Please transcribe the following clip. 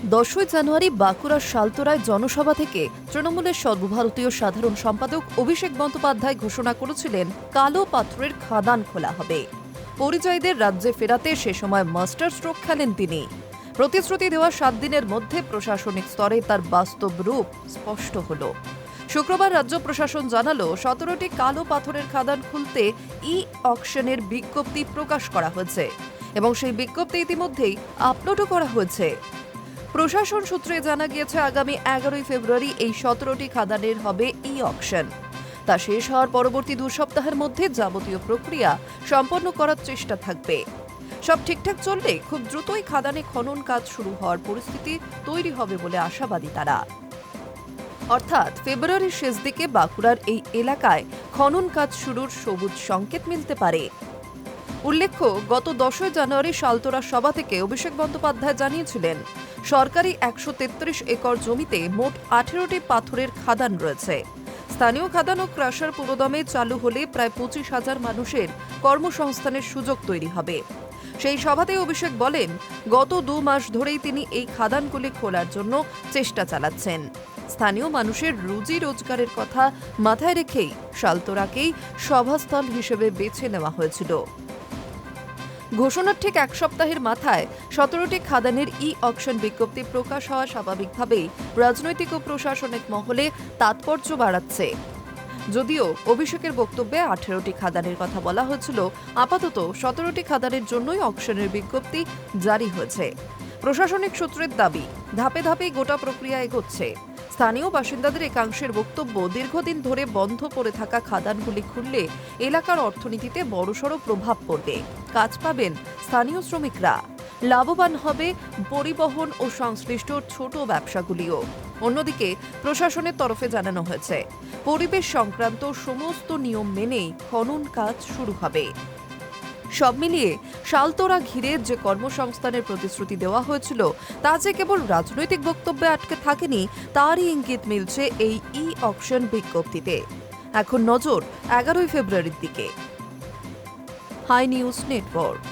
10ই জানুয়ারি বাঁকুড়ার শালতোরায় জনসভা থেকে তৃণমূলের সর্বভারতীয় সাধারণ সম্পাদক অভিষেক বন্দ্যোপাধ্যায় ঘোষণা করেছিলেন কালো পাথরের খাদান খোলা হবে। পরিযায়ীদের রাজ্যে ফেরাতে সে সময় মাস্টার স্ট্রোক খেলেন তিনি। প্রতিশ্রুতি দেওয়া 7 দিনের মধ্যে প্রশাসনিক স্তরে তার বাস্তব রূপ স্পষ্ট হল। শুক্রবার রাজ্য প্রশাসন জানালো 17টি কালো পাথরের খাদান খুলতে অকশনের বিজ্ঞপ্তি প্রকাশ করা হয়েছে এবং সেই বিজ্ঞপ্তি ইতিমধ্যেই আপলোডও করা হয়েছে। প্রশাসন সূত্রে জানা গিয়েছে আগামী 11ই ফেব্রুয়ারি এই 17টি খাদানের হবে অকশন। তা শেষ হওয়ার পরবর্তী 2 সপ্তাহের মধ্যে যাবতীয় প্রক্রিয়া সম্পন্ন করার চেষ্টা থাকবে। সব ঠিকঠাক চললে খুব দ্রুতই খাদানে খনন কাজ শুরু হওয়ার পরিস্থিতি তৈরি হবে বলে আশাবাদী তারা। অর্থাৎ ফেব্রুয়ারির শেষ দিকে বাঁকুড়ার এই এলাকায় খনন কাজ শুরুর সবুজ সংকেত মিলতে পারে। উল্লেখ্য, গত 10ই জানুয়ারি শালতোরা সভা থেকে অভিষেক বন্দ্যোপাধ্যায় জানিয়েছিলেন সরকারি 133 একর জমিতে মোট 18টি পাথরের খাদান রয়েছে। স্থানীয় খাদান ও ক্রাশার পুরোদমে চালু হলে প্রায় 25,000 মানুষের কর্মসংস্থানের সুযোগ তৈরি হবে। সেই সভাতে অভিষেক বলেন, গত 2 মাস ধরেই তিনি এই খাদানগুলি খোলার জন্য চেষ্টা চালাচ্ছেন। স্থানীয় মানুষের রুজি রোজগারের কথা মাথায় রেখেই শালতোরাকেই সভাস্থল হিসেবে বেছে নেওয়া হয়েছিল। ঘোষণার ঠিক 1 সপ্তাহের মাথায় 17টি খাদানের অকশন বিজ্ঞপ্তি প্রকাশ হওয়া স্বাভাবিকভাবেই রাজনৈতিক ও প্রশাসনিক মহলে তাৎপর্য বাড়াচ্ছে। যদিও অভিষেকের বক্তব্যে 18টি খাদানের কথা বলা হয়েছিল, আপাতত 17টি খাদানের জন্যই অকশনের বিজ্ঞপ্তি জারি হয়েছে। প্রশাসনিক সূত্রের দাবি, ধাপে ধাপে গোটা প্রক্রিয়া এগোচ্ছে। স্থানীয় বাসিন্দাদের একাংশের বক্তব্য, দীর্ঘদিন ধরে বন্ধ পড়ে থাকা খাদানগুলি খুললে এলাকার অর্থনীতিতে বড়সড় প্রভাব পড়বে। কাজ পাবেন স্থানীয় শ্রমিকরা, লাভবান হবে পরিবহন ও সংশ্লিষ্ট ছোট ব্যবসাগুলিও। অন্যদিকে প্রশাসনের তরফে জানানো হয়েছে, পরিবেশ সংক্রান্ত সমস্ত নিয়ম মেনেই খনন কাজ শুরু হবে। সব মিলিয়ে শালতোরা ঘিরে যে কর্মসংস্থানের প্রতিশ্রুতি দেওয়া হয়েছিল তা যে কেবল রাজনৈতিক বক্তব্যে আটকে থাকেনি, তারই ইঙ্গিত মিলছে এই অকশন বিজ্ঞপ্তিতে। এখন নজর 11ই ফেব্রুয়ারির দিকে। Hi news network.